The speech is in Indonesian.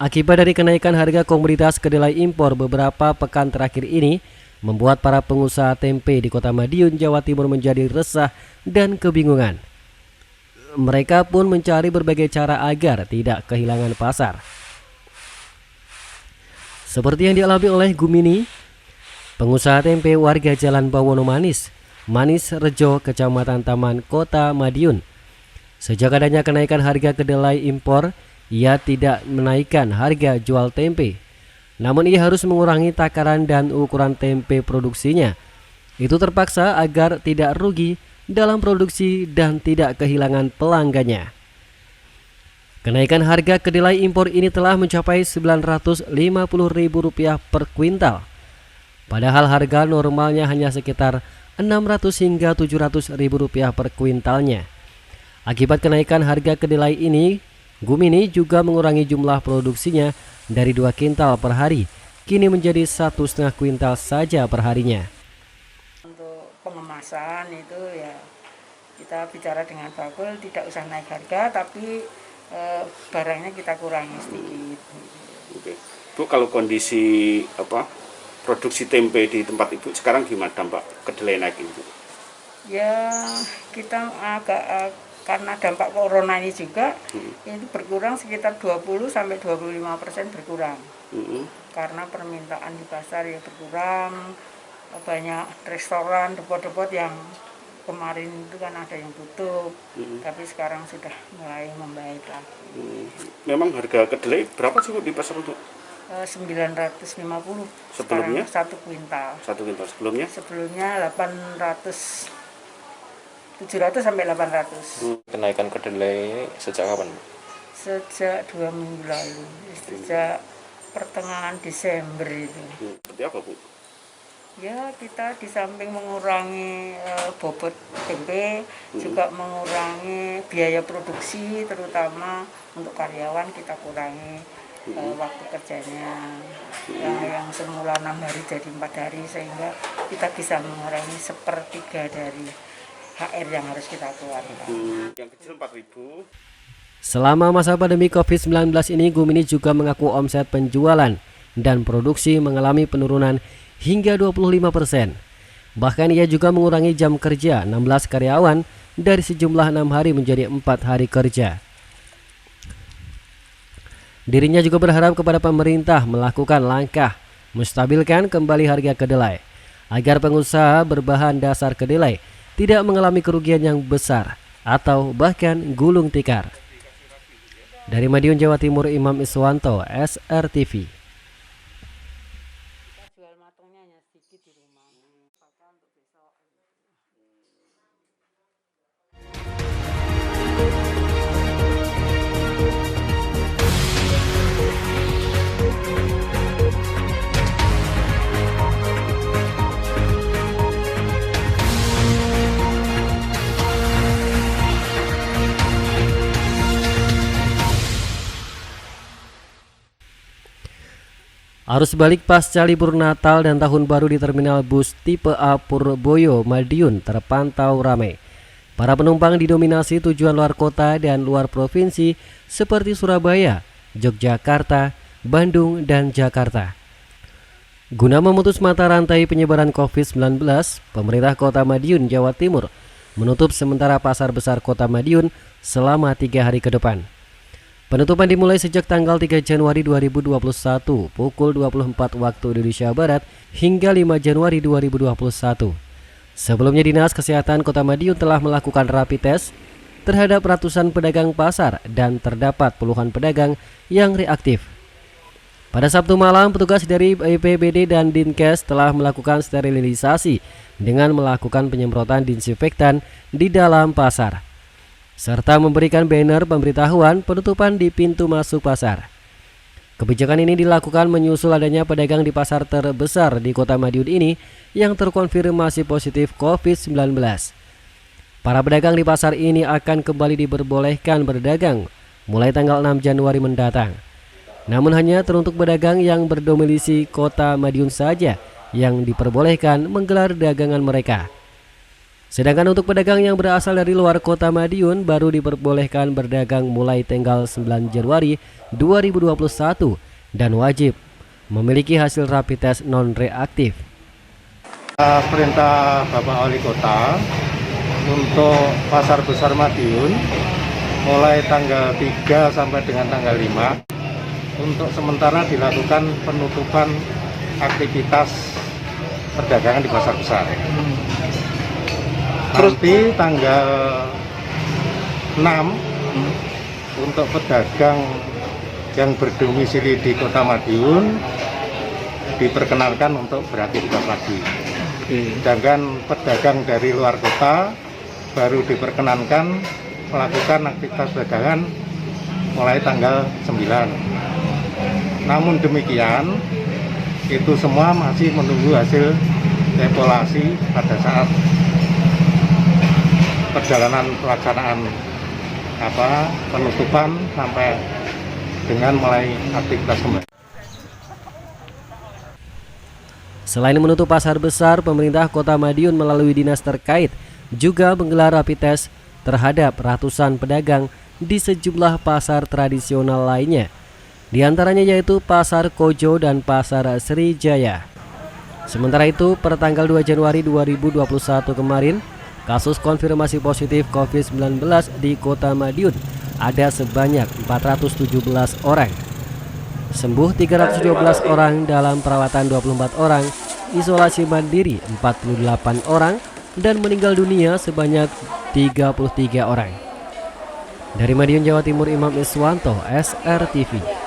Akibat dari kenaikan harga komoditas kedelai impor beberapa pekan terakhir ini, membuat para pengusaha tempe di Kota Madiun, Jawa Timur menjadi resah dan kebingungan. Mereka pun mencari berbagai cara agar tidak kehilangan pasar. Seperti yang dialami oleh Gumini, pengusaha tempe warga Jalan Bawono Manis Rejo, Kecamatan Taman, Kota Madiun. Sejak adanya kenaikan harga kedelai impor, ia tidak menaikkan harga jual tempe. Namun ia harus mengurangi takaran dan ukuran tempe produksinya. Itu terpaksa agar tidak rugi dalam produksi dan tidak kehilangan pelanggannya. Kenaikan harga kedelai impor ini telah mencapai Rp950.000 per kuintal. Padahal harga normalnya hanya sekitar Rp600 hingga Rp700.000 per kuintalnya. Akibat kenaikan harga kedelai ini, Gumini juga mengurangi jumlah produksinya dari 2 kintal per hari, kini menjadi 1,5 kuintal saja per harinya. Untuk pengemasan itu ya kita bicara dengan bakul, tidak usah naik harga, tapi barangnya kita kurangi sedikit. Oke. Bu, kalau kondisi produksi tempe di tempat Ibu sekarang gimana dampak kedelai naik itu? Ya kita agak karena dampak corona ini juga itu berkurang sekitar 20-25% berkurang. Karena permintaan di pasar ya berkurang, banyak restoran, depot-depot yang kemarin itu kan ada yang tutup, tapi sekarang sudah mulai membaik lagi. Memang harga kedelai berapa sih di pasar untuk? 950. Sebelumnya? Sekarang 1 kuintal. 1 kuintal sebelumnya? Sebelumnya 700 sampai 800. Kenaikan kedelai sejak kapan? Sejak 2 minggu lalu, sejak pertengahan Desember itu. Seperti apa, Bu? Ya kita di samping mengurangi bobot tempe, juga mengurangi biaya produksi, terutama untuk karyawan kita kurangi waktu kerjanya. Yang semula 6 hari jadi 4 hari, sehingga kita bisa mengurangi 1/3 dari HR yang harus kita keluarkan. Yang kecil 4.000. Selama masa pandemi COVID-19 ini, Gumini juga mengaku omset penjualan dan produksi mengalami penurunan hingga 25%. Bahkan ia juga mengurangi jam kerja 16 karyawan dari sejumlah 6 hari menjadi 4 hari kerja. Dirinya juga berharap kepada pemerintah melakukan langkah menstabilkan kembali harga kedelai agar pengusaha berbahan dasar kedelai tidak mengalami kerugian yang besar atau bahkan gulung tikar. Dari Madiun, Jawa Timur, Imam Iswanto, SRTV. Arus balik pasca libur Natal dan Tahun Baru di Terminal Bus Tipe A Purboyo, Madiun terpantau ramai. Para penumpang didominasi tujuan luar kota dan luar provinsi seperti Surabaya, Yogyakarta, Bandung, dan Jakarta. Guna memutus mata rantai penyebaran COVID-19, pemerintah Kota Madiun, Jawa Timur menutup sementara pasar besar Kota Madiun selama 3 hari ke depan. Penutupan dimulai sejak tanggal 3 Januari 2021 pukul 24 waktu Indonesia Barat hingga 5 Januari 2021. Sebelumnya Dinas Kesehatan Kota Madiun telah melakukan rapid test terhadap ratusan pedagang pasar dan terdapat puluhan pedagang yang reaktif. Pada Sabtu malam, petugas dari BPBD dan Dinkes telah melakukan sterilisasi dengan melakukan penyemprotan disinfektan di dalam pasar, serta memberikan banner pemberitahuan penutupan di pintu masuk pasar. Kebijakan ini dilakukan menyusul adanya pedagang di pasar terbesar di Kota Madiun ini yang terkonfirmasi positif COVID-19. Para pedagang di pasar ini akan kembali diperbolehkan berdagang mulai tanggal 6 Januari mendatang. Namun hanya teruntuk pedagang yang berdomisili Kota Madiun saja yang diperbolehkan menggelar dagangan mereka. Sedangkan untuk pedagang yang berasal dari luar kota Madiun baru diperbolehkan berdagang mulai tanggal 9 Januari 2021 dan wajib memiliki hasil rapid test non-reaktif. Perintah Bapak Wali Kota untuk Pasar Besar Madiun mulai tanggal 3 sampai dengan tanggal 5 untuk sementara dilakukan penutupan aktivitas perdagangan di pasar besar. Nanti tanggal 6 untuk pedagang yang berdomisili di Kota Madiun diperkenalkan untuk beraktivitas lagi. Sedangkan pedagang dari luar kota baru diperkenankan melakukan aktivitas dagangan mulai tanggal 9. Namun demikian, itu semua masih menunggu hasil evaluasi pada saat perjalanan pelaksanaan penutupan sampai dengan mulai aktivitas kembali. Selain menutup pasar besar, pemerintah Kota Madiun melalui dinas terkait juga menggelar rapid test terhadap ratusan pedagang di sejumlah pasar tradisional lainnya. Di antaranya yaitu Pasar Kojo dan Pasar Srijaya. Sementara itu, per tanggal 2 Januari 2021 kemarin, kasus konfirmasi positif COVID-19 di Kota Madiun ada sebanyak 417 orang. Sembuh 312 orang, dalam perawatan 24 orang, isolasi mandiri 48 orang, dan meninggal dunia sebanyak 33 orang. Dari Madiun, Jawa Timur, Imam Iswanto, SRTV.